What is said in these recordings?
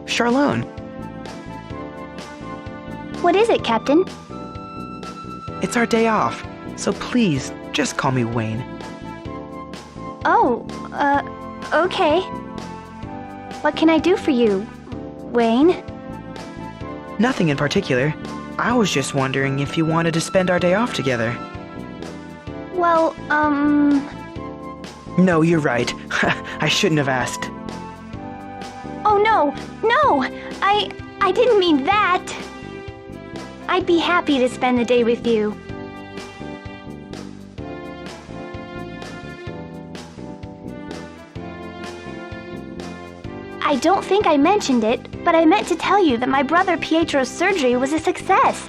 Charlone, What is it, Captain? it's our day off, so please, just call me Wayne. Oh, okay. What can I do for you, Wayne? Nothing in particular. I was just wondering if you wanted to spend our day off together. Well, No, you're right. I shouldn't have asked. Oh no, I didn't mean that. I'd be happy to spend the day with you. I don't think I mentioned it, but I meant to tell you that my brother Pietro's surgery was a success.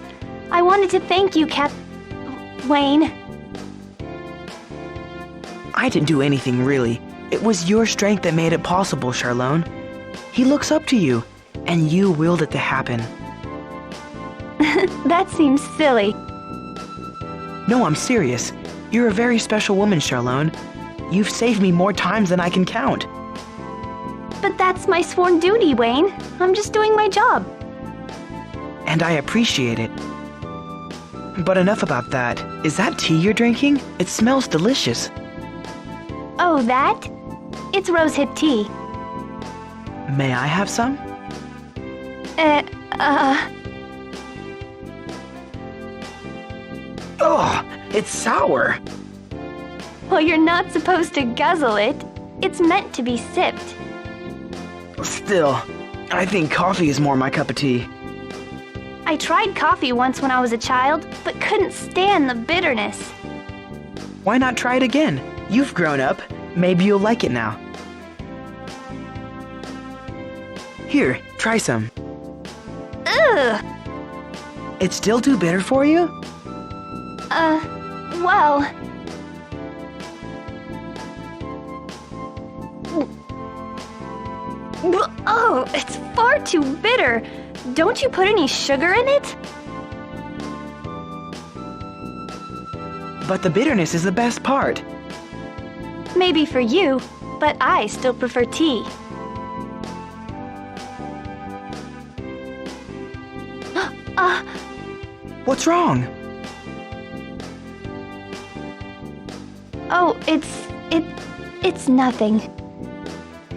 I wanted to thank you, Wayne. I didn't do anything really. It was your strength that made it possible, Charlone. He looks up to you, and you willed it to happen. That seems silly. No, I'm serious. You're a very special woman, Charlone. You've saved me more times than I can count. But that's my sworn duty, Wayne. I'm just doing my job. And I appreciate it. But enough about that. Is that tea you're drinking? It smells delicious. Oh, that? It's rosehip tea. May I have some? Ugh, it's sour. Well, you're not supposed to guzzle it. It's meant to be sipped. Still, I think coffee is more my cup of tea. I tried coffee once when I was a child, but couldn't stand the bitterness. Why not try it again? You've grown up. Maybe you'll like it now. Here, try some. Ugh! It's still too bitter for you? Well... Oh, it's far too bitter. Don't you put any sugar in it? But the bitterness is the best part. Maybe for you, but I still prefer tea. What's wrong? Oh, it's nothing.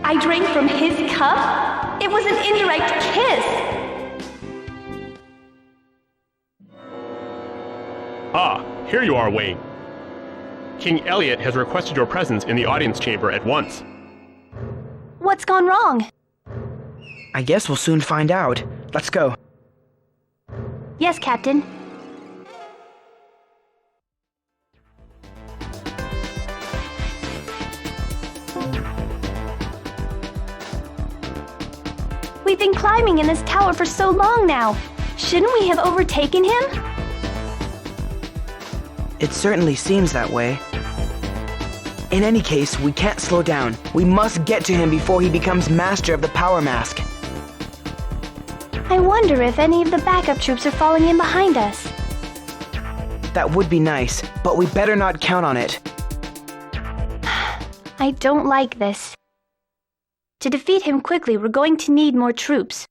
I drank from his cup? It was an indirect kiss! Ah, here you are, Wayne. King Elliot has requested your presence in the audience chamber at once. What's gone wrong? I guess we'll soon find out. Let's go. Yes, Captain. We've been climbing in this tower for so long now. Shouldn't we have overtaken him? It certainly seems that way. In any case, we can't slow down. We must get to him before he becomes master of the power mask. I wonder if any of the backup troops are falling in behind us. That would be nice, but we better not count on it. I don't like this. To defeat him quickly, we're going to need more troops.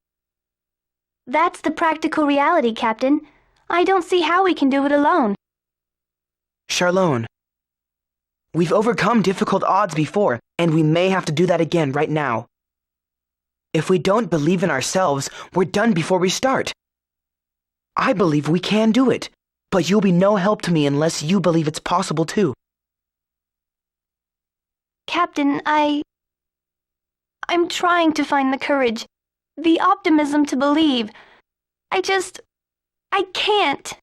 That's the practical reality, Captain. I don't see how we can do it alone. Charlone, we've overcome difficult odds before, and we may have to do that again right now. If we don't believe in ourselves, we're done before we start. I believe we can do it, but you'll be no help to me unless you believe it's possible too. Captain, I'm trying to find the courage, the optimism to believe. I can't.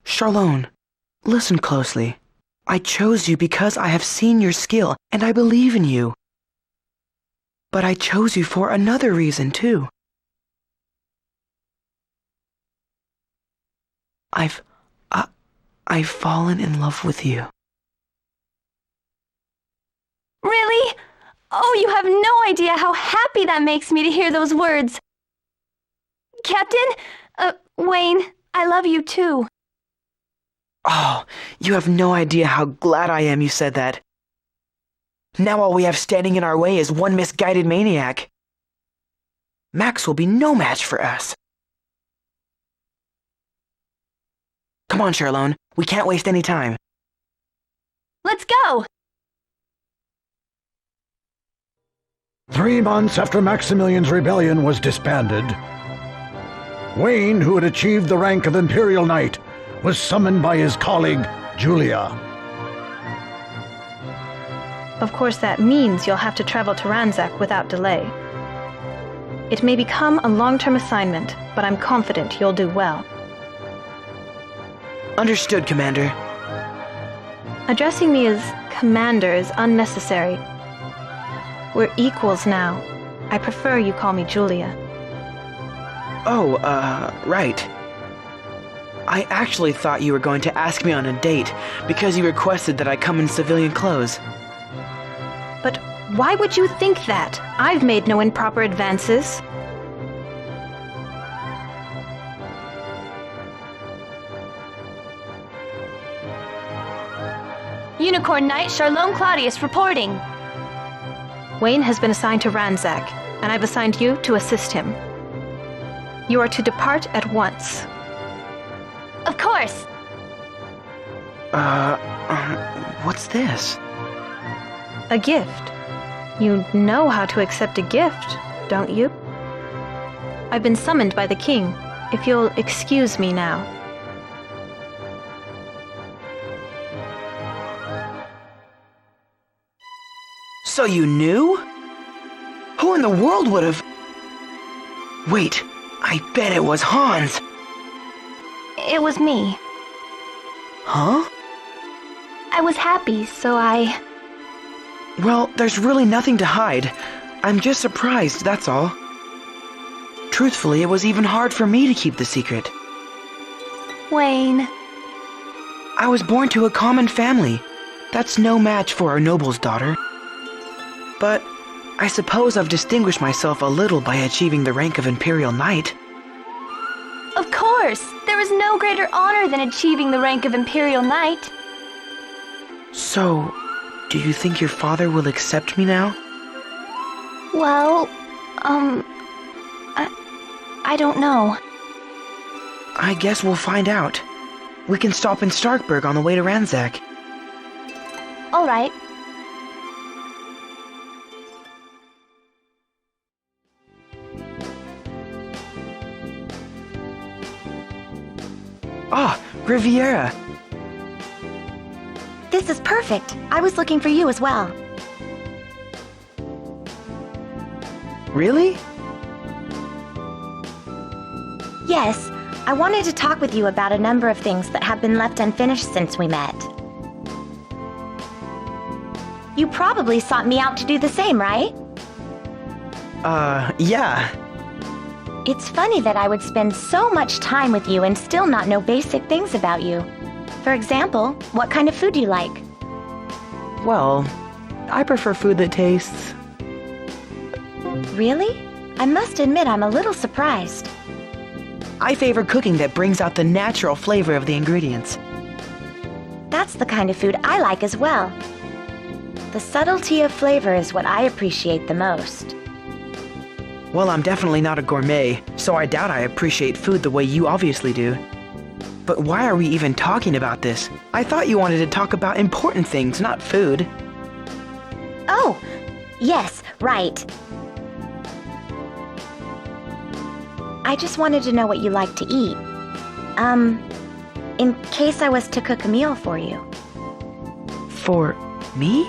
Charlone, listen closely. I chose you because I have seen your skill and I believe in you. But I chose you for another reason too. I've fallen in love with you. Really? Oh, you have no idea how happy that makes me to hear those words. Captain, Wayne, I love you too. Oh, you have no idea how glad I am you said that. Now all we have standing in our way is one misguided maniac. Max will be no match for us. Come on, Charlone. We can't waste any time. Let's go! 3 months after Maximilian's rebellion was disbanded, Wayne, who had achieved the rank of Imperial Knight, was summoned by his colleague, Julia. Of course, that means you'll have to travel to Ranzak without delay. It may become a long-term assignment, but I'm confident you'll do well. Understood, Commander. Addressing me as Commander is unnecessary. We're equals now. I prefer you call me Julia. Oh, right. I actually thought you were going to ask me on a date because you requested that I come in civilian clothes. But why would you think that? I've made no improper advances. Unicorn Knight Charlone Claudius reporting. Wayne has been assigned to Ranzak, and I've assigned you to assist him. You are to depart at once. Of course. What's this? A gift. You know how to accept a gift, don't you? I've been summoned by the king. If you'll excuse me now. So you knew? Who in the world would have... Wait, I bet it was Hans. It was me. Huh? I was happy, so I... Well, there's really nothing to hide. I'm just surprised, that's all. Truthfully, it was even hard for me to keep the secret. Wayne. I was born to a common family. That's no match for a noble's daughter. But I suppose I've distinguished myself a little by achieving the rank of Imperial Knight. Of course! There is no greater honor than achieving the rank of Imperial Knight. So, do you think your father will accept me now? Well, I don't know. I guess we'll find out. We can stop in Starkburg on the way to Ranzak. All right. Ah, Riviera! This is perfect. I was looking for you as well. Really? Yes, I wanted to talk with you about a number of things that have been left unfinished since we met. You probably sought me out to do the same, right? Yeah. It's funny that I would spend so much time with you and still not know basic things about you. For example, what kind of food do you like? Well, I prefer food that tastes... Really? I must admit I'm a little surprised. I favor cooking that brings out the natural flavor of the ingredients. That's the kind of food I like as well. The subtlety of flavor is what I appreciate the most. Well, I'm definitely not a gourmet, so I doubt I appreciate food the way you obviously do. But why are we even talking about this? I thought you wanted to talk about important things, not food. Oh, yes, right. I just wanted to know what you like to eat. In case I was to cook a meal for you. For me?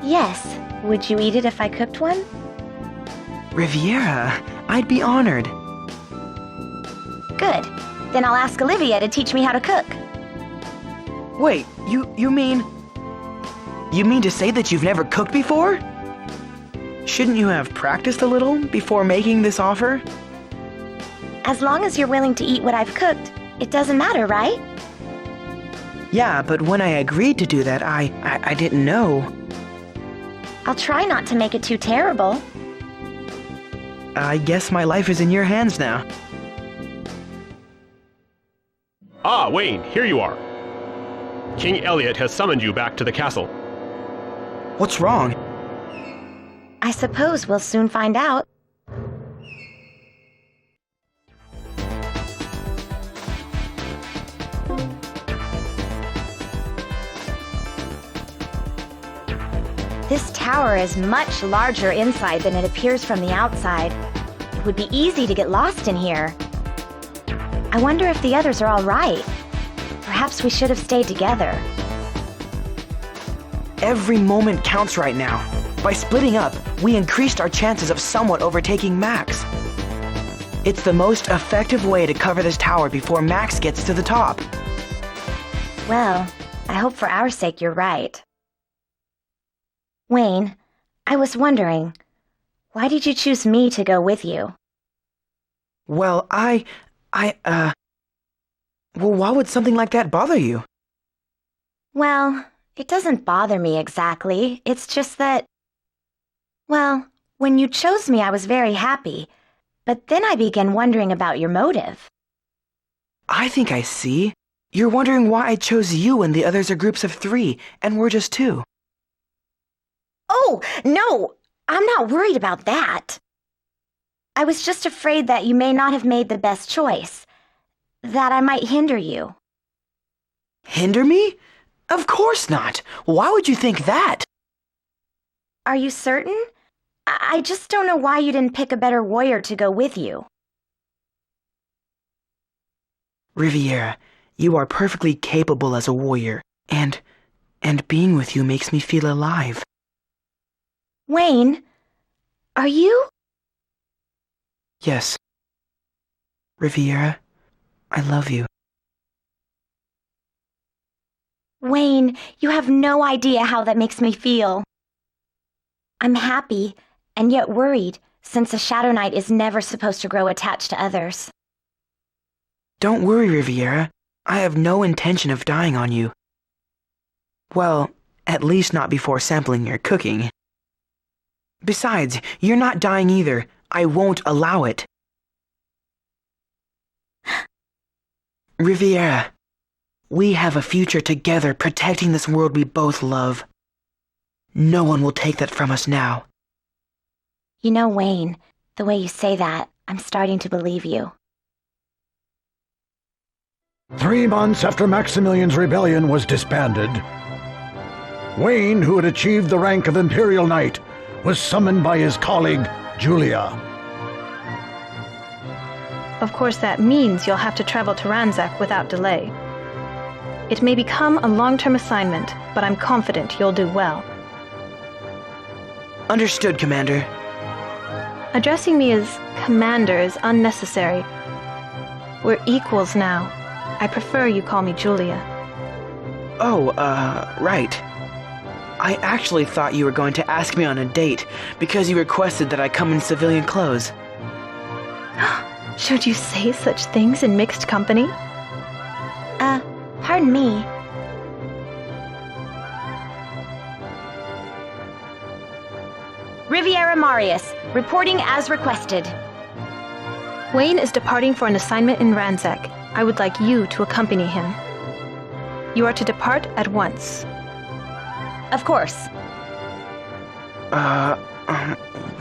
Yes. Would you eat it if I cooked one? Riviera, I'd be honored. Good. Then I'll ask Olivia to teach me how to cook. Wait, you mean... You mean to say that you've never cooked before? Shouldn't you have practiced a little before making this offer? As long as you're willing to eat what I've cooked, it doesn't matter, right? Yeah, but when I agreed to do that, I didn't know. I'll try not to make it too terrible. I guess my life is in your hands now. Ah, Wayne, here you are. King Elliot has summoned you back to the castle. What's wrong? I suppose we'll soon find out. This tower is much larger inside than it appears from the outside. It would be easy to get lost in here. I wonder if the others are all right. Perhaps we should have stayed together. Every moment counts right now. By splitting up, we increased our chances of somewhat overtaking Max. It's the most effective way to cover this tower before Max gets to the top. Well, I hope for our sake you're right. Wayne, I was wondering, why did you choose me to go with you? Well, well, why would something like that bother you? Well, it doesn't bother me exactly. It's just that, well, when you chose me, I was very happy. But then I began wondering about your motive. I think I see. You're wondering why I chose you and the others are groups of 3, and we're just 2. Oh, no, I'm not worried about that. I was just afraid that you may not have made the best choice, that I might hinder you. Hinder me? Of course not. Why would you think that? Are you certain? I just don't know why you didn't pick a better warrior to go with you. Riviera, you are perfectly capable as a warrior, and being with you makes me feel alive. Wayne, are you? Yes. Riviera, I love you. Wayne, you have no idea how that makes me feel. I'm happy and yet worried, since a Shadow Knight is never supposed to grow attached to others. Don't worry, Riviera. I have no intention of dying on you. Well, at least not before sampling your cooking. Besides, you're not dying either. I won't allow it. Riviera, we have a future together protecting this world we both love. No one will take that from us now. You know, Wayne, the way you say that, I'm starting to believe you. 3 months after Maximilian's rebellion was disbanded, Wayne, who had achieved the rank of Imperial Knight, was summoned by his colleague, Julia. Of course, that means you'll have to travel to Ranzak without delay. It may become a long-term assignment, but I'm confident you'll do well. Understood, Commander. Addressing me as Commander is unnecessary. We're equals now. I prefer you call me Julia. Oh, right. I actually thought you were going to ask me on a date because you requested that I come in civilian clothes. Should you say such things in mixed company? Pardon me. Riviera Marius, reporting as requested. Wayne is departing for an assignment in Ranzak. I would like you to accompany him. You are to depart at once. Of course.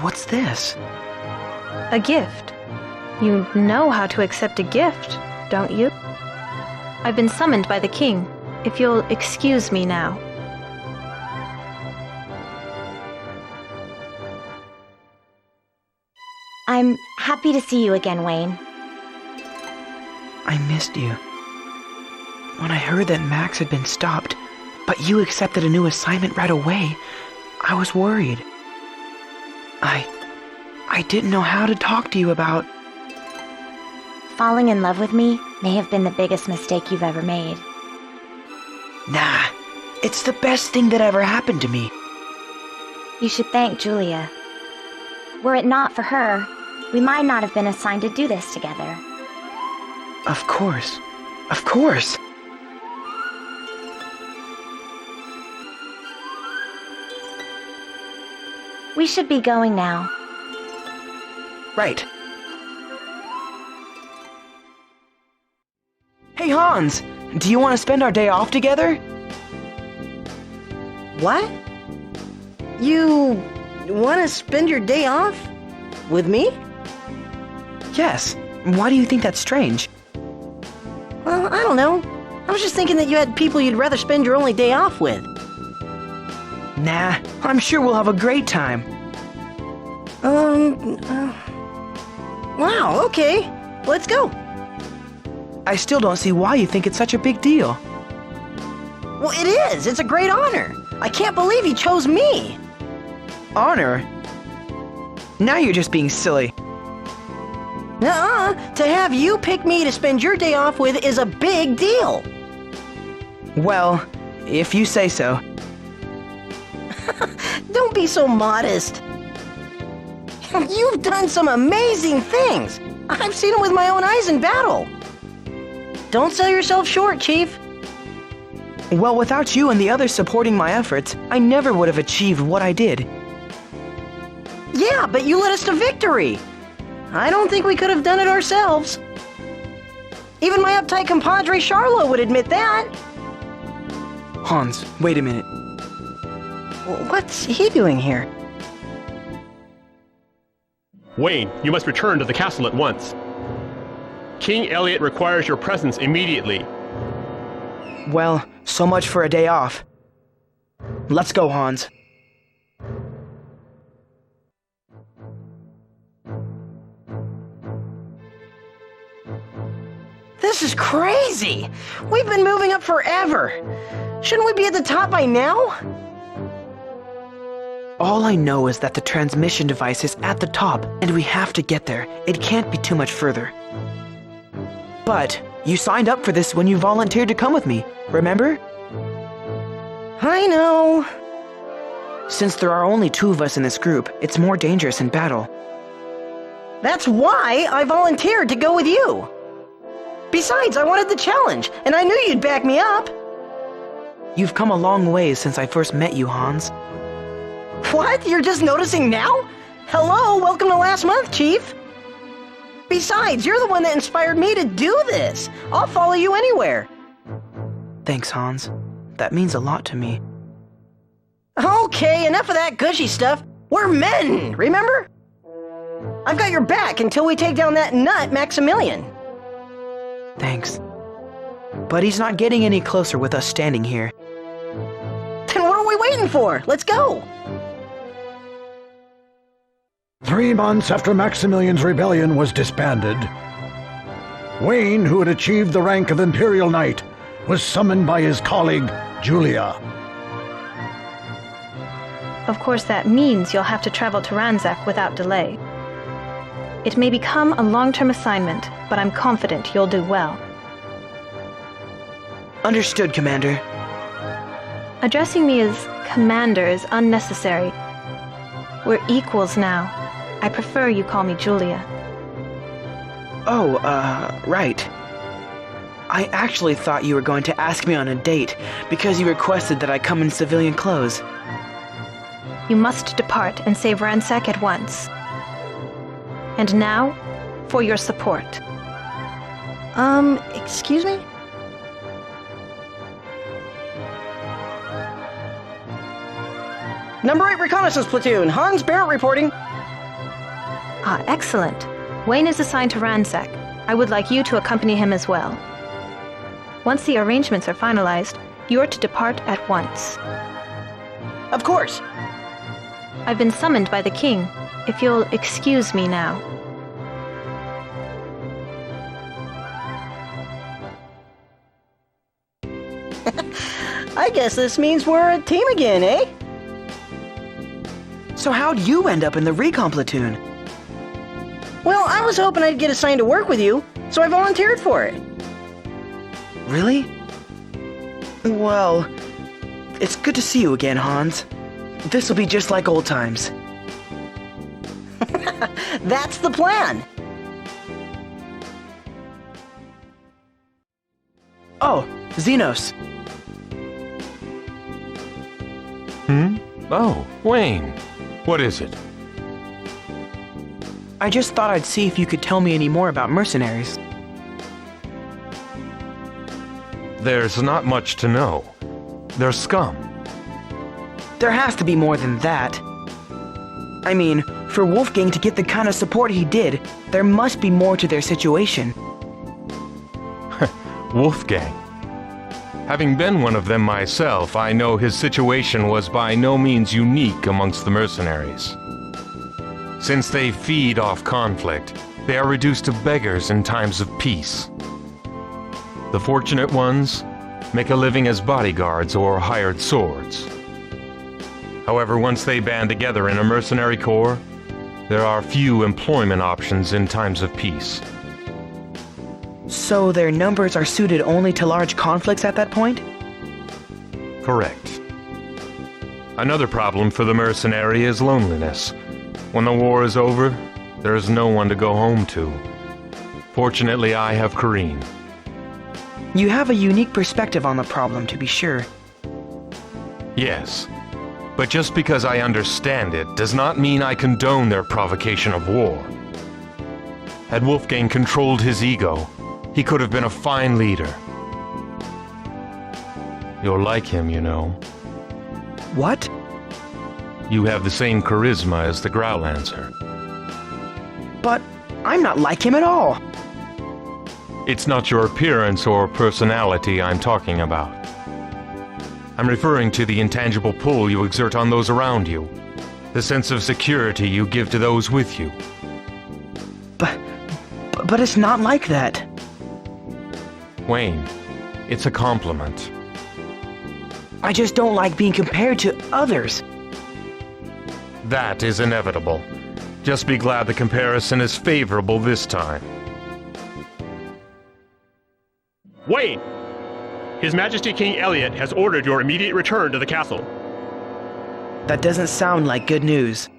What's this? A gift. You know how to accept a gift, don't you? I've been summoned by the king. If you'll excuse me now. I'm happy to see you again, Wayne. I missed you. When I heard that Max had been stopped, but you accepted a new assignment right away, I was worried. I didn't know how to talk to you about... Falling in love with me may have been the biggest mistake you've ever made. Nah, it's the best thing that ever happened to me. You should thank Julia. Were it not for her, we might not have been assigned to do this together. Of course. Of course. We should be going now. Right. Hey, Hans! Do you want to spend our day off together? What? You want to spend your day off? With me? Yes. Why do you think that's strange? Well, I don't know. I was just thinking that you had people you'd rather spend your only day off with. Nah, I'm sure we'll have a great time. Wow, okay. Let's go. I still don't see why you think it's such a big deal. Well, it is. It's a great honor. I can't believe he chose me. Honor? Now you're just being silly. Nuh-uh. To have you pick me to spend your day off with is a big deal. Well, if you say so. Don't be so modest. You've done some amazing things. I've seen them with my own eyes in battle. Don't sell yourself short, Chief. Well, without you and the others supporting my efforts, I never would have achieved what I did. Yeah, but you led us to victory. I don't think we could have done it ourselves. Even my uptight compadre Charlone would admit that. Hans, wait a minute. What's he doing here? Wayne, you must return to the castle at once. King Elliot requires your presence immediately. Well, so much for a day off. Let's go, Hans. This is crazy! We've been moving up forever! Shouldn't we be at the top by now? All I know is that the transmission device is at the top, and we have to get there. It can't be too much further. But you signed up for this when you volunteered to come with me, remember? I know. Since there are only 2 of us in this group, it's more dangerous in battle. That's why I volunteered to go with you. Besides, I wanted the challenge, and I knew you'd back me up. You've come a long way since I first met you, Hans. What? You're just noticing now? Hello, welcome to last month, Chief. Besides, you're the one that inspired me to do this. I'll follow you anywhere. Thanks, Hans. That means a lot to me. Okay, enough of that gushy stuff. We're men, remember? I've got your back until we take down that nut, Maximilian. Thanks. But he's not getting any closer with us standing here. Then what are we waiting for? Let's go. 3 months after Maximilian's rebellion was disbanded, Wayne, who had achieved the rank of Imperial Knight, was summoned by his colleague, Julia. Of course, that means you'll have to travel to Ransack without delay. It may become a long-term assignment, but I'm confident you'll do well. Understood, Commander. Addressing me as Commander is unnecessary. We're equals now. I prefer you call me Julia. Oh, right. I actually thought you were going to ask me on a date because you requested that I come in civilian clothes. You must depart and save Ransack at once. And now, for your support. Excuse me? Number 8 Reconnaissance Platoon, Hans Barrett reporting. Ah, excellent. Wayne is assigned to Ransack. I would like you to accompany him as well. Once the arrangements are finalized, you are to depart at once. Of course. I've been summoned by the king. If you'll excuse me now. I guess this means we're a team again, eh? So how'd you end up in the recon platoon? Well, I was hoping I'd get assigned to work with you, so I volunteered for it. Really? Well, it's good to see you again, Hans. This'll be just like old times. That's the plan. Oh, Xenos. Oh, Wayne. What is it? I just thought I'd see if you could tell me any more about mercenaries. There's not much to know. They're scum. There has to be more than that. I mean, for Wolfgang to get the kind of support he did, there must be more to their situation. Wolfgang. Having been one of them myself, I know his situation was by no means unique amongst the mercenaries. Since they feed off conflict, they are reduced to beggars in times of peace. The fortunate ones make a living as bodyguards or hired swords. However, once they band together in a mercenary corps, there are few employment options in times of peace. So their numbers are suited only to large conflicts at that point? Correct. Another problem for the mercenary is loneliness. When the war is over, there is no one to go home to. Fortunately, I have Carmaine. You have a unique perspective on the problem, to be sure. Yes, but just because I understand it does not mean I condone their provocation of war. Had Wolfgang controlled his ego, he could have been a fine leader. You're like him, you know. What? You have the same charisma as the Growlanser. But I'm not like him at all. It's not your appearance or personality I'm talking about. I'm referring to the intangible pull you exert on those around you, the sense of security you give to those with you. But it's not like that. Wayne, it's a compliment. I just don't like being compared to others. That is inevitable. Just be glad the comparison is favorable this time. Wayne! His Majesty King Elliot has ordered your immediate return to the castle. That doesn't sound like good news.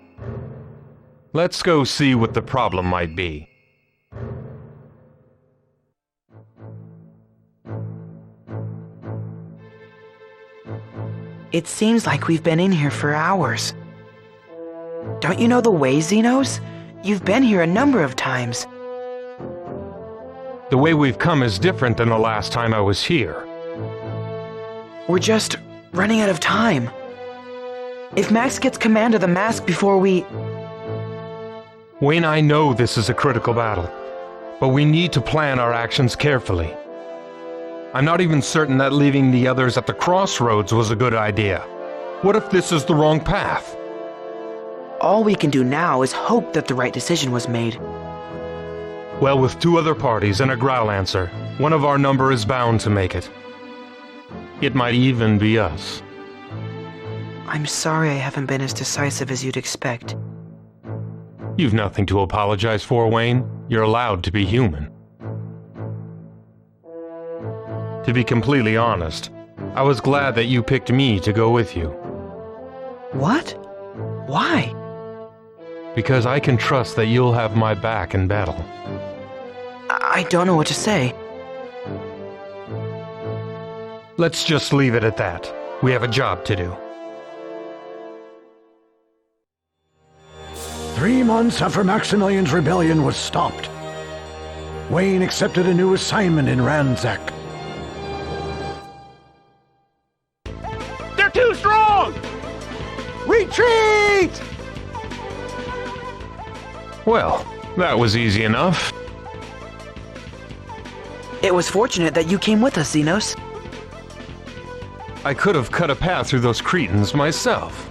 Let's go see what the problem might be. It seems like we've been in here for hours. Don't you know the way, Xenos? You've been here a number of times. The way we've come is different than the last time I was here. We're just running out of time. If Max gets command of the mask before we... Wayne, I know this is a critical battle, but we need to plan our actions carefully. I'm not even certain that leaving the others at the crossroads was a good idea. What if this is the wrong path? All we can do now is hope that the right decision was made. Well, with two other parties and a Growlanser, one of our number is bound to make it. It might even be us. I'm sorry I haven't been as decisive as you'd expect. You've nothing to apologize for, Wayne. You're allowed to be human. To be completely honest, I was glad that you picked me to go with you. What? Why? Because I can trust that you'll have my back in battle. I don't know what to say. Let's just leave it at that. We have a job to do. 3 months after Maximilian's rebellion was stopped, Wayne accepted a new assignment in Ransack. They're too strong! Retreat! Well, that was easy enough. It was fortunate that you came with us, Xenos. I could have cut a path through those cretins myself.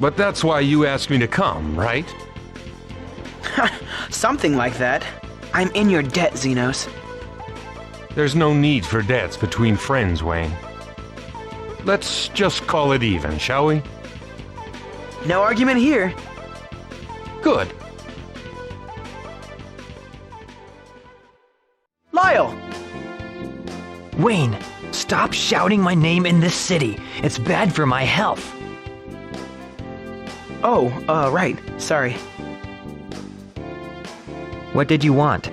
But that's why you asked me to come, right? Something like that. I'm in your debt, Xenos. There's no need for debts between friends, Wayne. Let's just call it even, shall we? No argument here. Good. Lyell! Wayne, stop shouting my name in this city. It's bad for my health. Oh, right. Sorry. What did you want?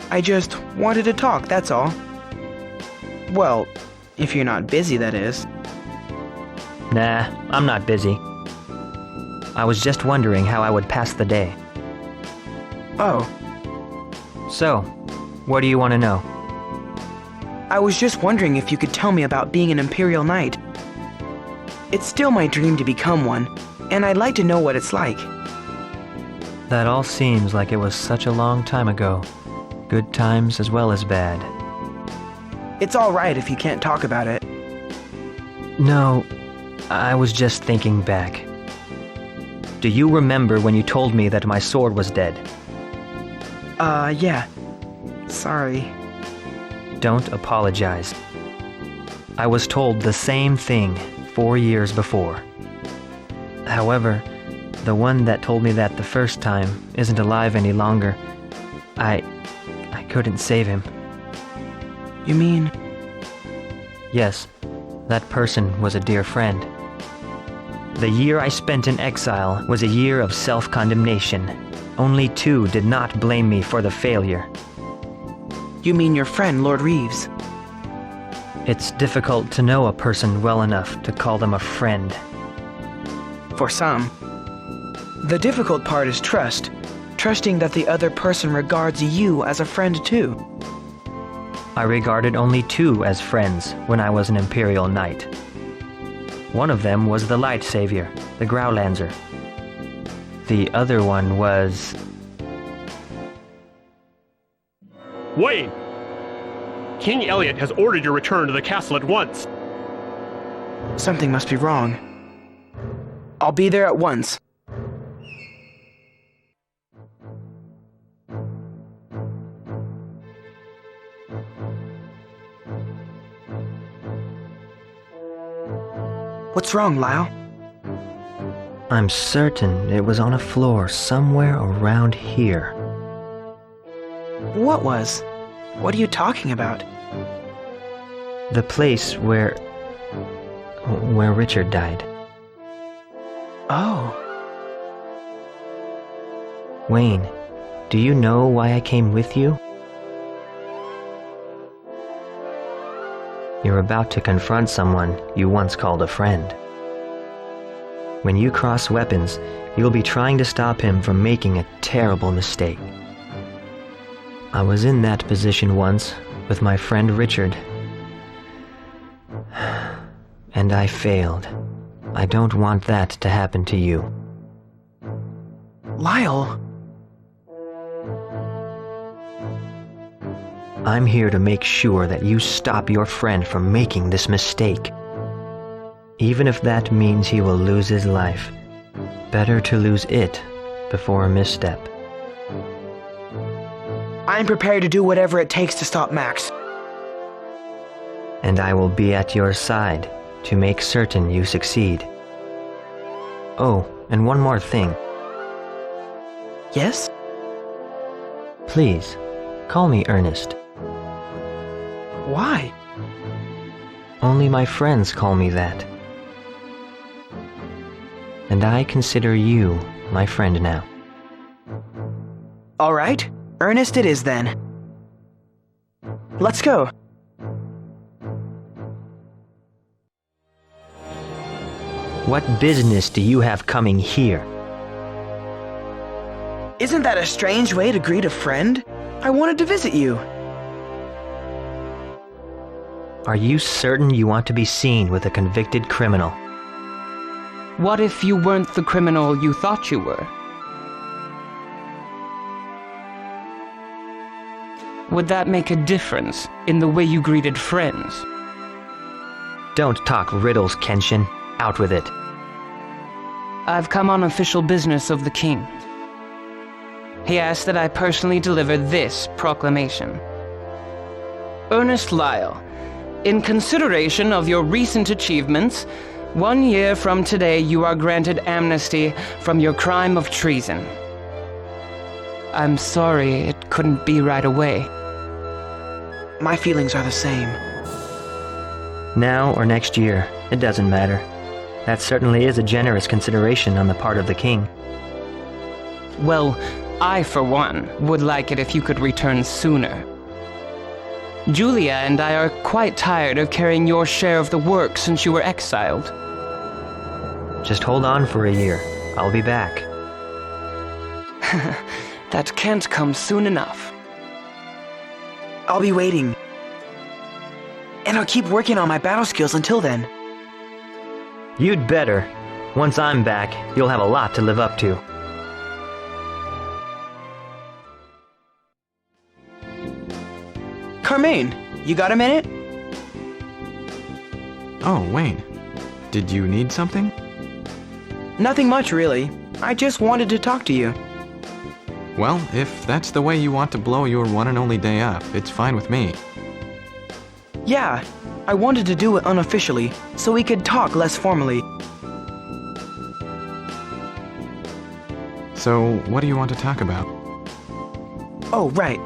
I just wanted to talk, that's all. Well, if you're not busy, that is. Nah, I'm not busy. I was just wondering how I would pass the day. Oh, So, what do you want to know? I was just wondering if you could tell me about being an Imperial Knight. It's still my dream to become one, and I'd like to know what it's like. That all seems like it was such a long time ago. Good times as well as bad. It's all right if you can't talk about it. No, I was just thinking back. Do you remember when you told me that my sword was dead? Yeah. Sorry. Don't apologize. I was told the same thing 4 years before. However, the one that told me that the first time isn't alive any longer. I couldn't save him. You mean? Yes, that person was a dear friend. The year I spent in exile was a year of self-condemnation. Only 2 did not blame me for the failure. You mean your friend, Lord Reeves? It's difficult to know a person well enough to call them a friend. For some. The difficult part is trust. Trusting that the other person regards you as a friend too. I regarded only 2 as friends when I was an Imperial Knight. One of them was the Light Savior, the Growlanser. The other one was... Wayne! King Elliot has ordered your return to the castle at once. Something must be wrong. I'll be there at once. What's wrong, Lyell? I'm certain it was on a floor somewhere around here. What was? What are you talking about? The place where Richard died. Oh. Wayne, do you know why I came with you? You're about to confront someone you once called a friend. When you cross weapons, you'll be trying to stop him from making a terrible mistake. I was in that position once with my friend Richard. And I failed. I don't want that to happen to you. Lyell. I'm here to make sure that you stop your friend from making this mistake. Even if that means he will lose his life, better to lose it before a misstep. I'm prepared to do whatever it takes to stop Max. And I will be at your side to make certain you succeed. Oh, and one more thing. Yes? Please, call me Ernest. Why? Only my friends call me that. And I consider you my friend now. All right, Ernest it is then. Let's go. What business do you have coming here? Isn't that a strange way to greet a friend? I wanted to visit you. Are you certain you want to be seen with a convicted criminal? What if you weren't the criminal you thought you were? Would that make a difference in the way you greeted friends? Don't talk riddles, Kenshin. Out with it. I've come on official business of the king. He asked that I personally deliver this proclamation. Ernest Lyell, in consideration of your recent achievements, 1 year from today you are granted amnesty from your crime of treason. I'm sorry it couldn't be right away. My feelings are the same. Now or next year, it doesn't matter. That certainly is a generous consideration on the part of the king. Well, I, for one, would like it if you could return sooner. Julia and I are quite tired of carrying your share of the work since you were exiled. Just hold on for a year. I'll be back. That can't come soon enough. I'll be waiting. And I'll keep working on my battle skills until then. You'd better. Once I'm back, you'll have a lot to live up to. Carmaine, you got a minute? Oh, Wayne. Did you need something? Nothing much, really. I just wanted to talk to you. Well, if that's the way you want to blow your one and only day off, it's fine with me. Yeah, I wanted to do it unofficially, so we could talk less formally. So, what do you want to talk about? Oh, right.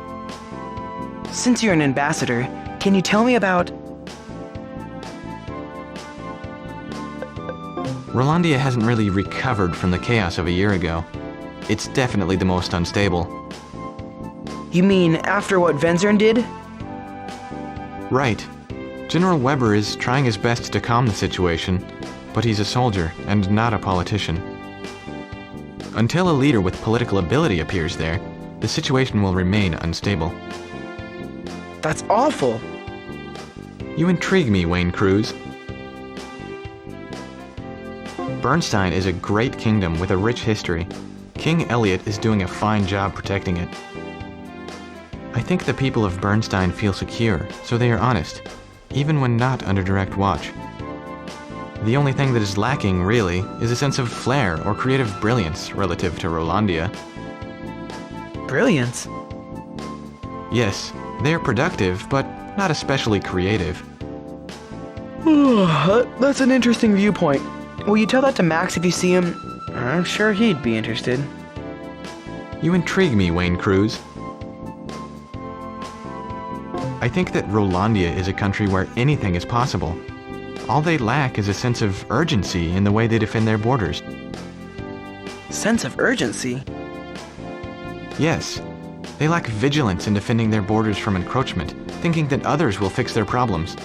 Since you're an ambassador, can you tell me about... Rolandia hasn't really recovered from the chaos of a year ago. It's definitely the most unstable. You mean after what Venzern did? Right. General Weber is trying his best to calm the situation, but he's a soldier and not a politician. Until a leader with political ability appears there, the situation will remain unstable. That's awful. You intrigue me, Wayne Cruz. Bernstein is a great kingdom with a rich history. King Elliot is doing a fine job protecting it. I think the people of Bernstein feel secure, so they are honest, even when not under direct watch. The only thing that is lacking, really, is a sense of flair or creative brilliance relative to Rolandia. Brilliance? Yes, they are productive, but not especially creative. That's an interesting viewpoint. Will you tell that to Max if you see him? I'm sure he'd be interested. You intrigue me, Wayne Cruz. I think that Rolandia is a country where anything is possible. All they lack is a sense of urgency in the way they defend their borders. Sense of urgency? Yes. They lack vigilance in defending their borders from encroachment, thinking that others will fix their problems.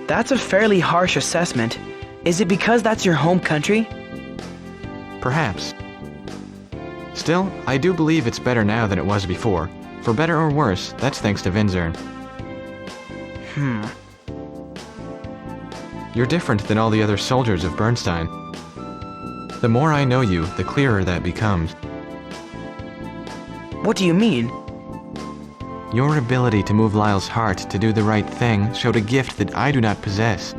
That's a fairly harsh assessment. Is it because that's your home country? Perhaps. Still, I do believe it's better now than it was before. For better or worse, that's thanks to Venzern. You're different than all the other soldiers of Bernstein. The more I know you, the clearer that becomes. What do you mean? Your ability to move Lyell's heart to do the right thing showed a gift that I do not possess.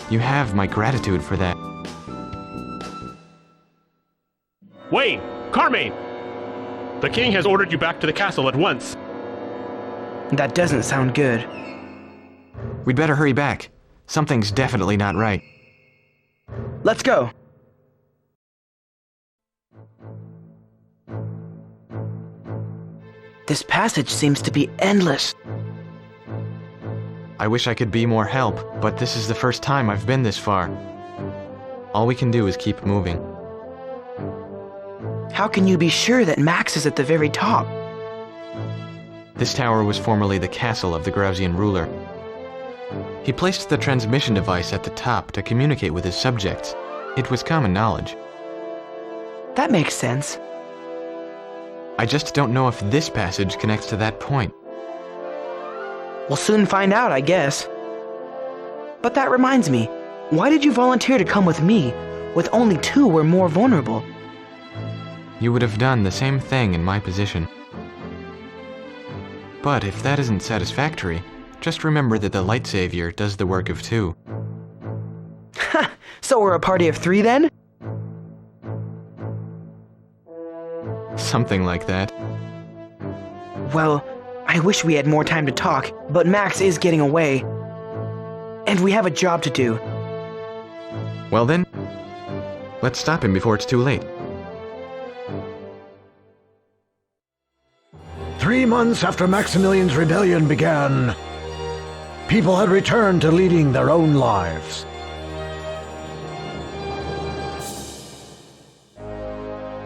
You have my gratitude for that. Wayne! Carmaine! The king has ordered you back to the castle at once. That doesn't sound good. We'd better hurry back. Something's definitely not right. Let's go. This passage seems to be endless. I wish I could be more help, but this is the first time I've been this far. All we can do is keep moving. How can you be sure that Max is at the very top? This tower was formerly the castle of the Grausian ruler. He placed the transmission device at the top to communicate with his subjects. It was common knowledge. That makes sense. I just don't know if this passage connects to that point. We'll soon find out, I guess. But that reminds me, why did you volunteer to come with me, with only two were more vulnerable? You would have done the same thing in my position. But if that isn't satisfactory, just remember that the Light Savior does the work of two. So we're a party of three then? Something like that. Well, I wish we had more time to talk, but Max is getting away. And we have a job to do. Well then, let's stop him before it's too late. 3 months after Maximilian's rebellion began, people had returned to leading their own lives.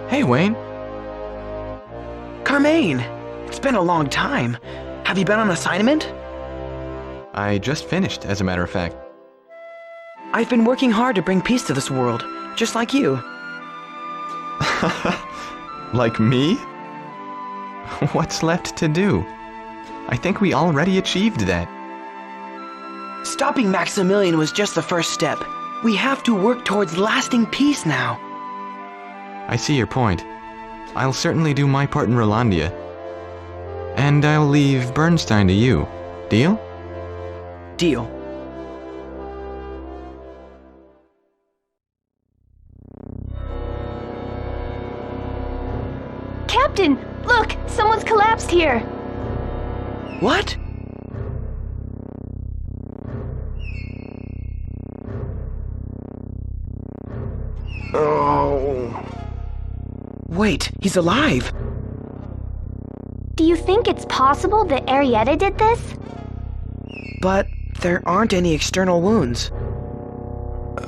Hey, Wayne. Carmaine! It's been a long time. Have you been on assignment? I just finished, as a matter of fact. I've been working hard to bring peace to this world, just like you. Like me? What's left to do? I think we already achieved that. Stopping Maximilian was just the first step. We have to work towards lasting peace now. I see your point. I'll certainly do my part in Rolandia. And I'll leave Bernstein to you. Deal? Deal. Captain, look! Someone's collapsed here! What? Oh. Wait, he's alive! Do you think it's possible that Arieta did this? But there aren't any external wounds.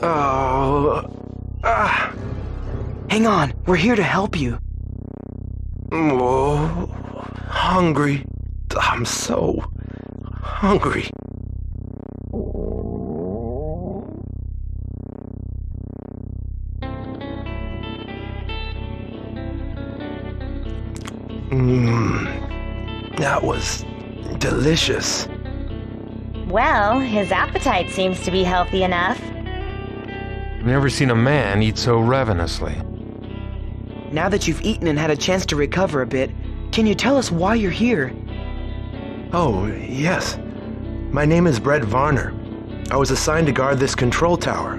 Oh. Hang on, we're here to help you. Oh, hungry. I'm so hungry. That was delicious. Well, his appetite seems to be healthy enough. I've never seen a man eat so ravenously. Now that you've eaten and had a chance to recover a bit, can you tell us why you're here? Oh, yes. My name is Brett Varner. I was assigned to guard this control tower.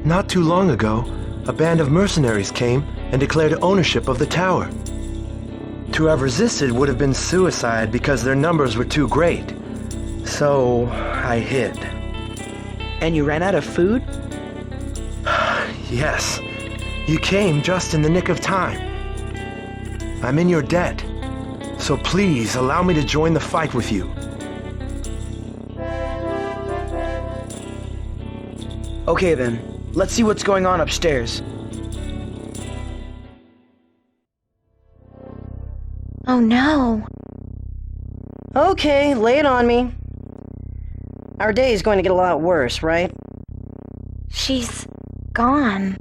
Not too long ago, a band of mercenaries came and declared ownership of the tower. To have resisted would have been suicide because their numbers were too great. So, I hid. And you ran out of food? Yes. You came just in the nick of time. I'm in your debt, so please allow me to join the fight with you. Okay then, let's see what's going on upstairs. Oh no. Okay, lay it on me. Our day is going to get a lot worse, right? She's gone.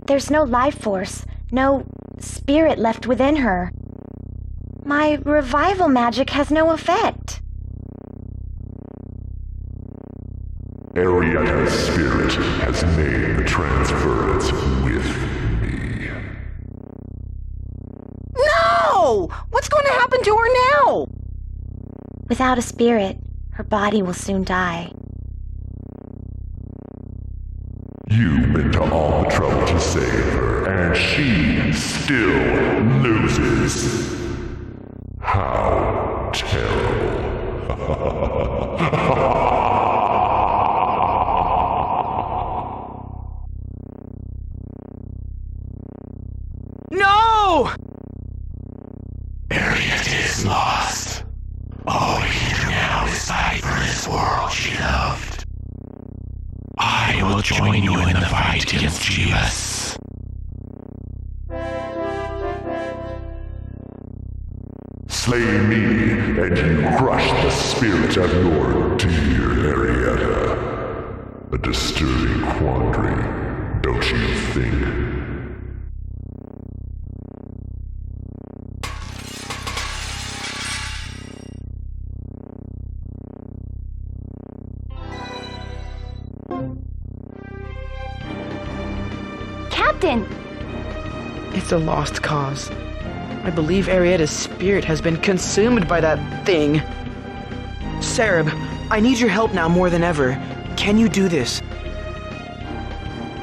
There's no life force, no spirit left within her. My revival magic has no effect. Arieta's spirit has made the transference with me. No! What's going to happen to her now? Without a spirit, her body will soon die. You went to all the trouble to save her, and she still loses. How terrible. No! Arieta is lost. All here now is fight for this world she loved. I will join you in the fight against Jeebus. Slay me, and you crush the spirit of your dear Arieta. A disturbing quandary, don't you think? Captain! It's a lost cause. I believe Arieta's spirit has been consumed by that thing. Sereb, I need your help now more than ever. Can you do this?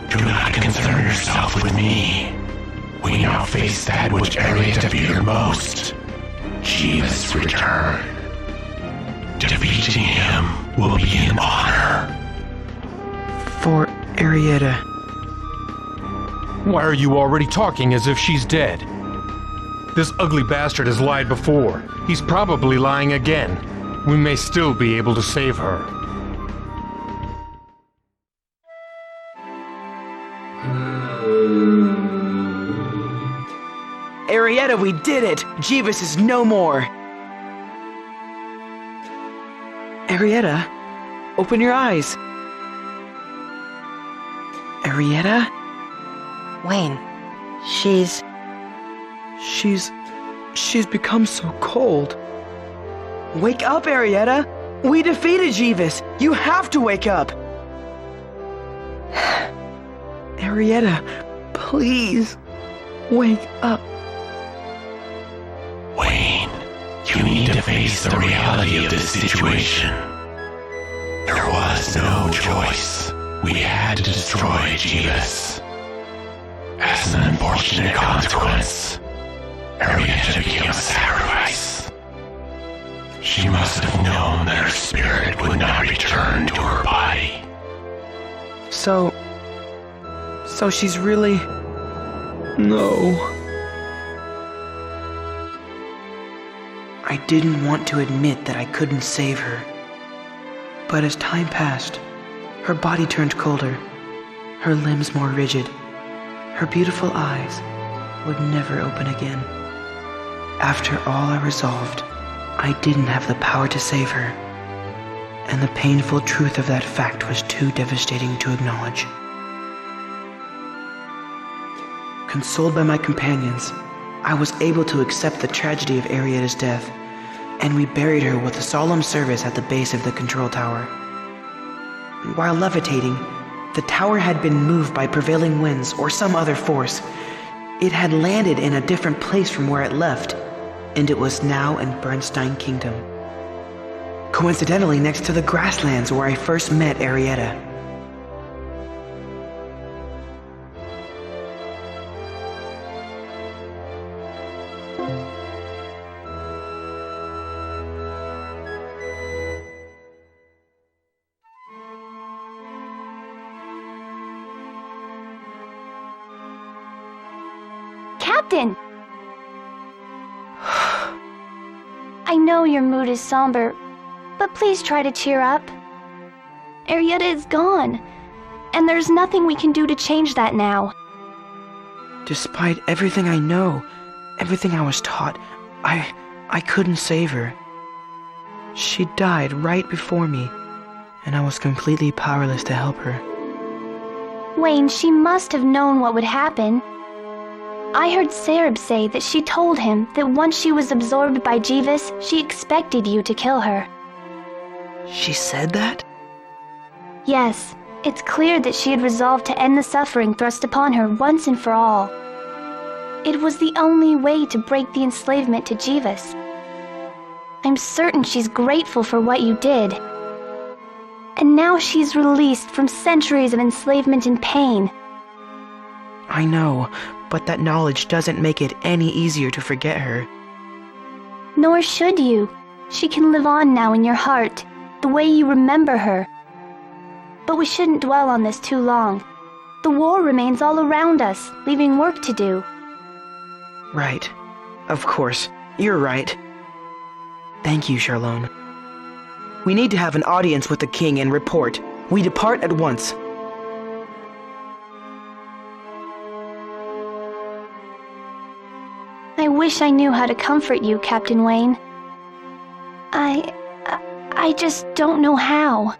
Do not concern yourself with me. We now face that which Arieta feared most. Jeebus' return. Defeating him will be an honor. For Arieta. Why are you already talking as if she's dead? This ugly bastard has lied before. He's probably lying again. We may still be able to save her. Arieta, we did it! Jeebus is no more! Arieta, open your eyes. Arieta? Wayne, she's become so cold. Wake up, Arieta! We defeated Jeebus! You have to wake up! Arieta, please, wake up. Wayne, you need to face the reality of this situation. There was no choice. We had to destroy Jeebus. As an unfortunate consequence, Arieta became a sacrifice. She must have known that her spirit would not return to her body. So she's really... No. I didn't want to admit that I couldn't save her. But as time passed, her body turned colder, her limbs more rigid. Her beautiful eyes would never open again. After all, I resolved I didn't have the power to save her, and the painful truth of that fact was too devastating to acknowledge. Consoled by my companions, I was able to accept the tragedy of Arieta's death, and we buried her with a solemn service at the base of the control tower. While levitating, the tower had been moved by prevailing winds or some other force. It had landed in a different place from where it left, and it was now in Bernstein Kingdom. Coincidentally next to the grasslands where I first met Arieta. Captain! I know your mood is somber, but please try to cheer up. Arieta is gone, and there's nothing we can do to change that now. Despite everything I know, everything I was taught, I couldn't save her. She died right before me, and I was completely powerless to help her. Wayne, she must have known what would happen. I heard Sereb say that she told him that once she was absorbed by Jeebus, she expected you to kill her. She said that? Yes, it's clear that she had resolved to end the suffering thrust upon her once and for all. It was the only way to break the enslavement to Jeebus. I'm certain she's grateful for what you did. And now she's released from centuries of enslavement and pain. I know, but that knowledge doesn't make it any easier to forget her. Nor should you. She can live on now in your heart, the way you remember her. But we shouldn't dwell on this too long. The war remains all around us, leaving work to do. Right. Of course, you're right. Thank you, Charlone. We need to have an audience with the king and report. We depart at once. I wish I knew how to comfort you, Captain Wayne. I just don't know how.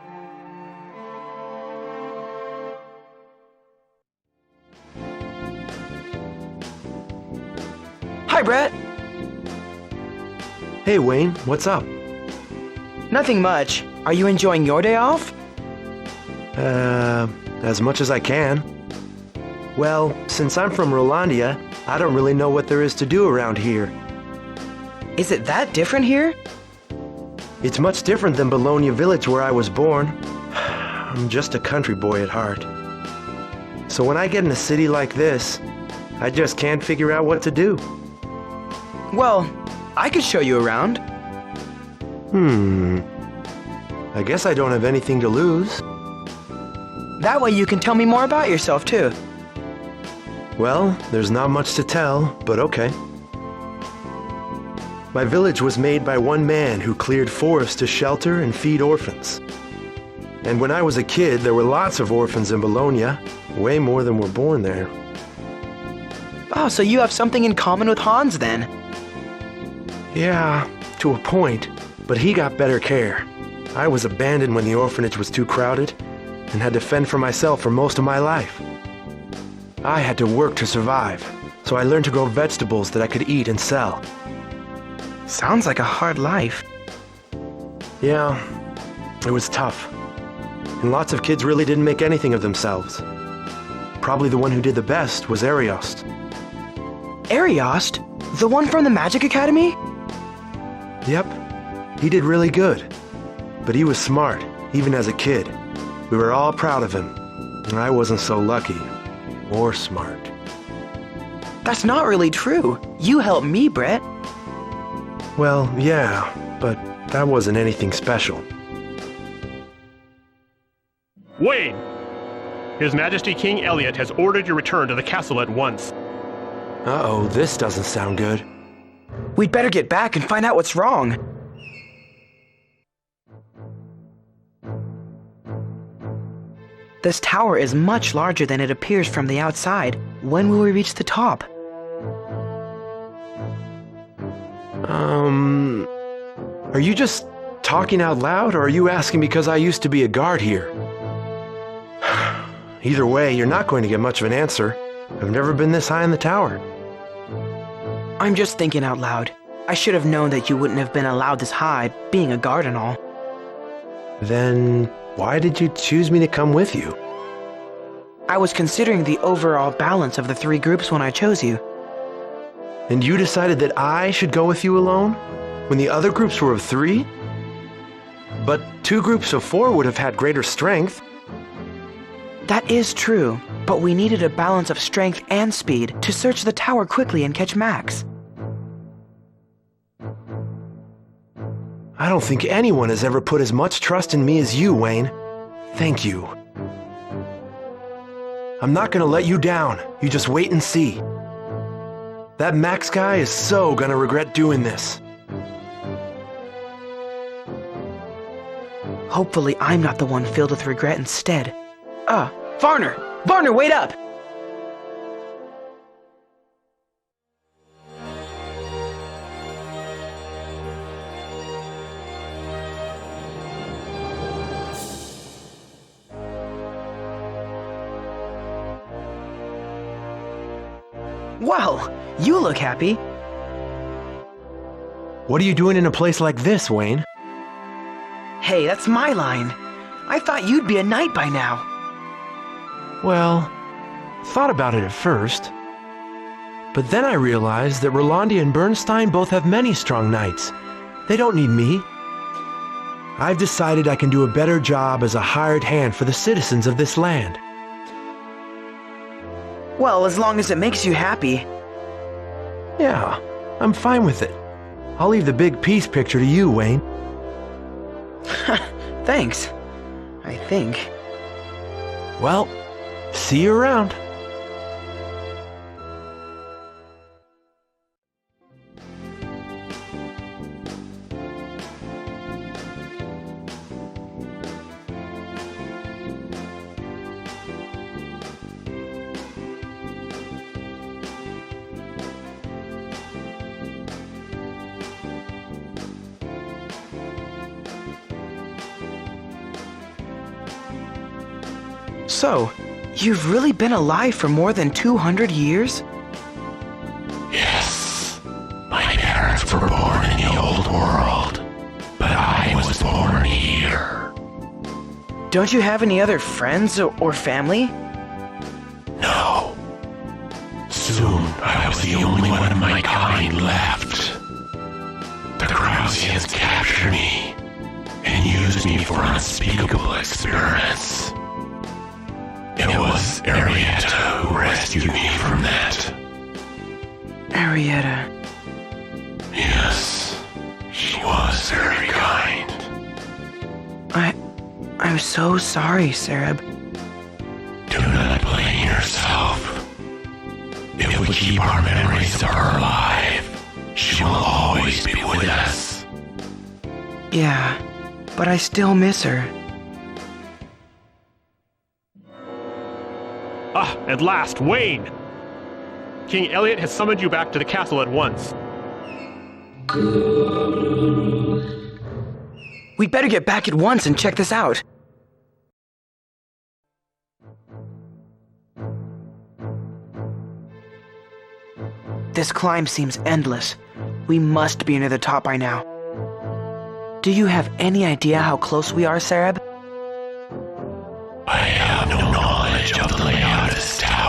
Hi, Brett. Hey, Wayne, what's up? Nothing much. Are you enjoying your day off? As much as I can. Well, since I'm from Rolandia, I don't really know what there is to do around here. Is it that different here? It's much different than Bologna Village where I was born. I'm just a country boy at heart. So when I get in a city like this, I just can't figure out what to do. Well, I could show you around. I guess I don't have anything to lose. That way you can tell me more about yourself, too. Well, there's not much to tell, but okay. My village was made by one man who cleared forests to shelter and feed orphans. And when I was a kid, there were lots of orphans in Bologna, way more than were born there. Oh, so you have something in common with Hans, then? Yeah, to a point, but he got better care. I was abandoned when the orphanage was too crowded, and had to fend for myself for most of my life. I had to work to survive, so I learned to grow vegetables that I could eat and sell. Sounds like a hard life. Yeah, it was tough. And lots of kids really didn't make anything of themselves. probably the one who did the best was Ariost. Ariost? The one from the Magic Academy? Yep, he did really good. But he was smart, even as a kid. We were all proud of him. And I wasn't so lucky. Or smart. That's not really true. You helped me, Brett. Well, yeah, but that wasn't anything special. Wayne! His Majesty King Elliot has ordered your return to the castle at once. Uh-oh, this doesn't sound good. We'd better get back and find out what's wrong. This tower is much larger than it appears from the outside. When will we reach the top? Are you just talking out loud, or are you asking because I used to be a guard here? Either way, you're not going to get much of an answer. I've never been this high in the tower. I'm just thinking out loud. I should have known that you wouldn't have been allowed this high, being a guard and all. Then, why did you choose me to come with you? I was considering the overall balance of the three groups when I chose you. And you decided that I should go with you alone? When the other groups were of 3? But 2 groups of 4 would have had greater strength. That is true, but we needed a balance of strength and speed to search the tower quickly and catch Max. I don't think anyone has ever put as much trust in me as you, Wayne. Thank you. I'm not gonna let you down. You just wait and see. That Max guy is so gonna regret doing this. Hopefully I'm not the one filled with regret instead. Varner! Varner, wait up! Well, you look happy. What are you doing in a place like this, Wayne? Hey, that's my line. I thought you'd be a knight by now. Well, thought about it at first. But then I realized that Rolandia and Bernstein both have many strong knights. They don't need me. I've decided I can do a better job as a hired hand for the citizens of this land. Well, as long as it makes you happy. Yeah, I'm fine with it. I'll leave the big peace picture to you, Wayne. Thanks. I think. Well, see you around. So, you've really been alive for more than 200 years? Yes. My parents were born in the old world, but I was born here. Don't you have any other friends or family? No. Soon I was the only one of my kind left. The Krausians captured me and used me for unspeakable experiments. It was Arieta who rescued me from that. Arieta. Yes, she was very kind. I'm so sorry, Sereb. Do not blame yourself. It would keep our memories of her alive. She will always be with us. Yeah, but I still miss her. At last, Wayne! King Elliot has summoned you back to the castle at once. We'd better get back at once and check this out. This climb seems endless. We must be near the top by now. Do you have any idea how close we are, Sereb? I have no knowledge of the layout of this tower.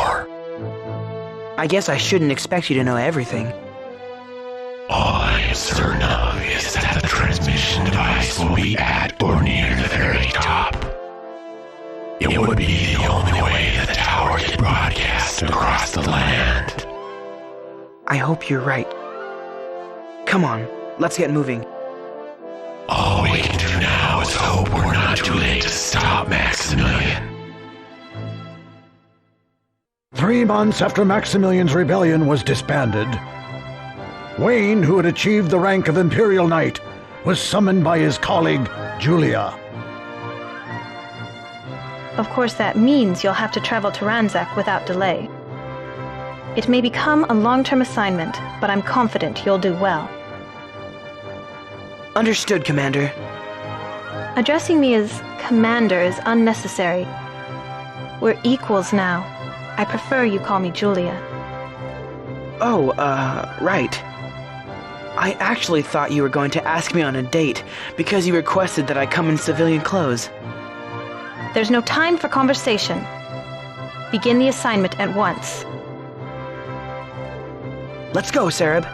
I guess I shouldn't expect you to know everything. All I am certain of is that the transmission device will be at or near the very top. It would be the only way the tower could broadcast across the land. I hope you're right. Come on, let's get moving. All we can do now is hope we're not too late to stop Maximilian. 3 months after Maximilian's rebellion was disbanded, Wayne, who had achieved the rank of Imperial Knight, was summoned by his colleague, Julia. Of course, that means you'll have to travel to Ransack without delay. It may become a long-term assignment, but I'm confident you'll do well. Understood, Commander. Addressing me as Commander is unnecessary. We're equals now. I prefer you call me Julia. Oh, right. I actually thought you were going to ask me on a date because you requested that I come in civilian clothes. There's no time for conversation. Begin the assignment at once. Let's go, Sereb.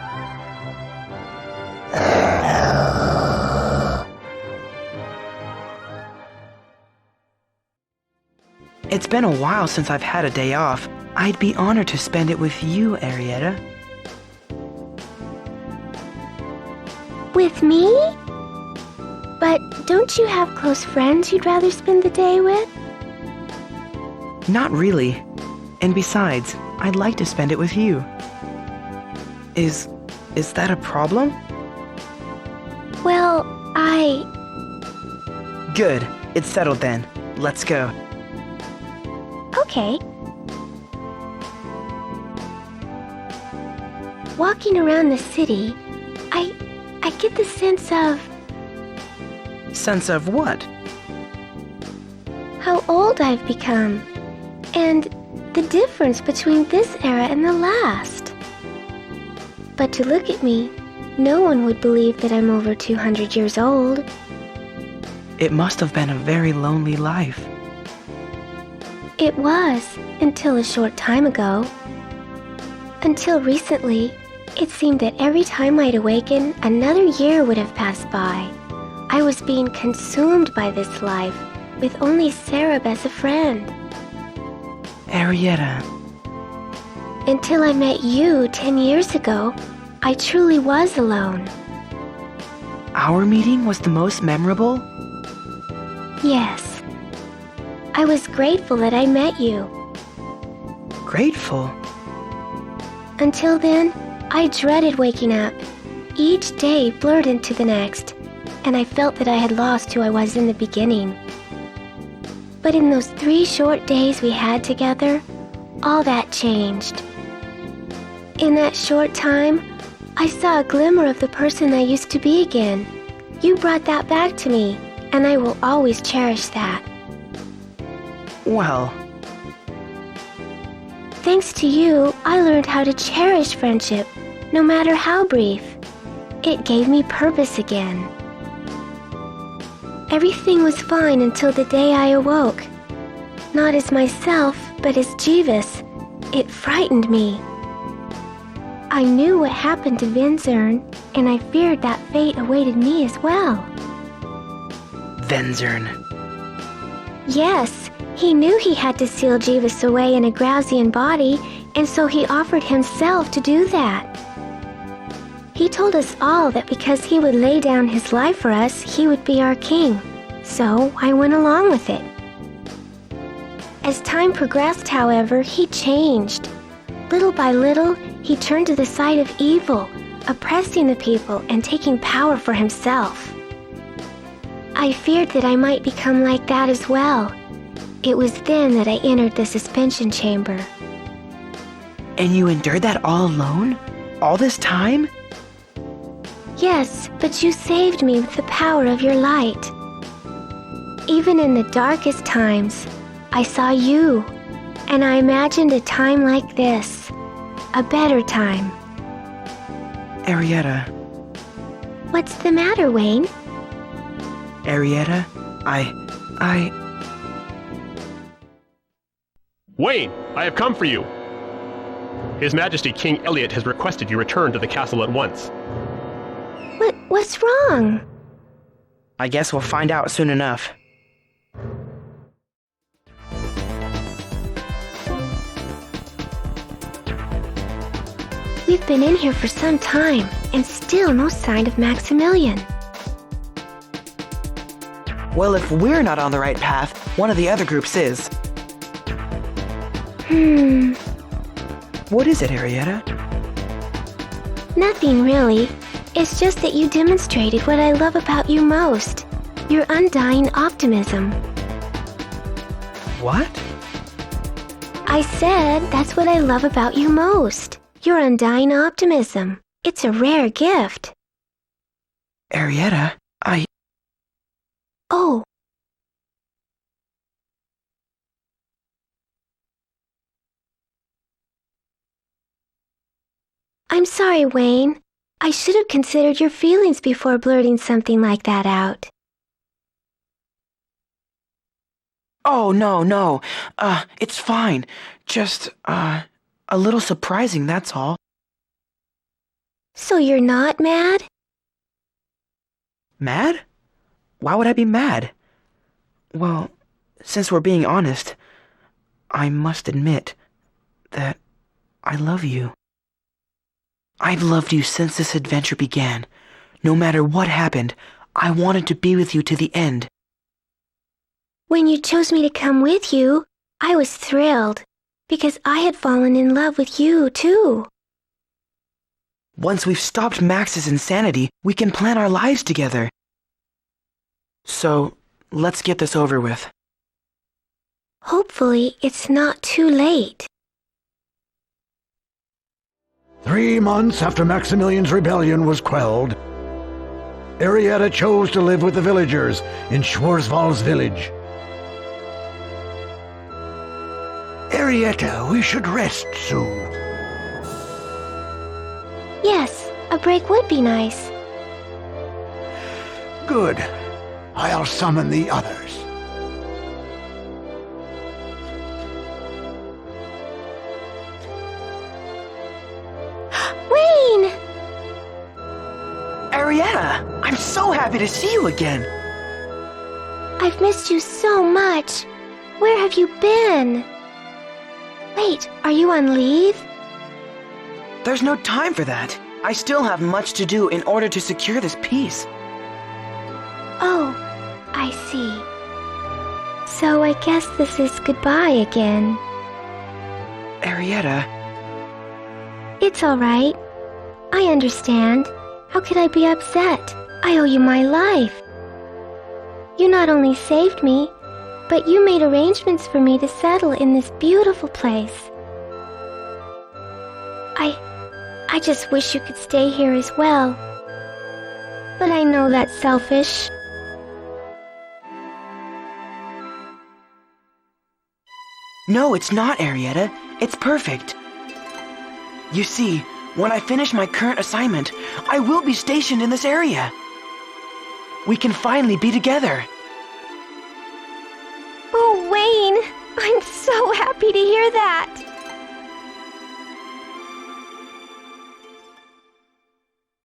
It's been a while since I've had a day off. I'd be honored to spend it with you, Arieta. With me? But don't you have close friends you'd rather spend the day with? Not really. And besides, I'd like to spend it with you. Is that a problem? Well, Good. It's settled then. Let's go. Okay. Walking around the city, I get the sense of Sense of what? how old I've become, and the difference between this era and the last. But to look at me, no one would believe that I'm over 200 years old. It must have been a very lonely life. It was, until a short time ago. Until recently, it seemed that every time I'd awaken, another year would have passed by. I was being consumed by this life, with only Sereb as a friend. Arieta. Until I met you 10 years ago, I truly was alone. Our meeting was the most memorable? Yes. I was grateful that I met you. Grateful? Until then, I dreaded waking up. Each day blurred into the next, and I felt that I had lost who I was in the beginning. But in those 3 short days we had together, all that changed. In that short time, I saw a glimmer of the person I used to be again. You brought that back to me, and I will always cherish that. Well, thanks to you, I learned how to cherish friendship, no matter how brief. It gave me purpose again. Everything was fine until the day I awoke. Not as myself, but as Jeeves. It frightened me. I knew what happened to Venzern, and I feared that fate awaited me as well. Venzern. Yes, he knew he had to seal Jeeves away in a Growsian body, and so he offered himself to do that. He told us all that because he would lay down his life for us, he would be our king. So I went along with it. As time progressed, however, he changed. Little by little, he turned to the side of evil, oppressing the people and taking power for himself. I feared that I might become like that as well. It was then that I entered the suspension chamber. And you endured that all alone? All this time? Yes, but you saved me with the power of your light. Even in the darkest times, I saw you, and I imagined a time like this, a better time. Arieta. What's the matter, Wayne? Arieta, Wayne, I have come for you. His Majesty King Elliot has requested you return to the castle at once. What's wrong? I guess we'll find out soon enough. We've been in here for some time, and still no sign of Maximilian. Well, if we're not on the right path, one of the other groups is. What is it, Arieta? Nothing really. It's just that you demonstrated what I love about you most. Your undying optimism. What? I said that's what I love about you most. Your undying optimism. It's a rare gift. Arieta, Oh. I'm sorry, Wayne. I should have considered your feelings before blurting something like that out. Oh, no. It's fine. Just, a little surprising, that's all. So you're not mad? Mad? Why would I be mad? Well, since we're being honest, I must admit that I love you. I've loved you since this adventure began. No matter what happened, I wanted to be with you to the end. When you chose me to come with you, I was thrilled, because I had fallen in love with you, too. Once we've stopped Max's insanity, we can plan our lives together. So, let's get this over with. Hopefully, it's not too late. 3 months after Maximilian's rebellion was quelled, Arieta chose to live with the villagers in Schwarzwald's village. Arieta, we should rest soon. Yes, a break would be nice. Good. I'll summon the others. Wayne! Arieta, I'm so happy to see you again. I've missed you so much. Where have you been? Wait, are you on leave? There's no time for that. I still have much to do in order to secure this peace. Oh, I see. So I guess this is goodbye again. Arieta. It's all right. I understand. How could I be upset? I owe you my life. You not only saved me, but you made arrangements for me to settle in this beautiful place. I just wish you could stay here as well. But I know that's selfish. No, it's not, Arieta. It's perfect. You see, when I finish my current assignment, I will be stationed in this area. We can finally be together. Oh, Wayne! I'm so happy to hear that!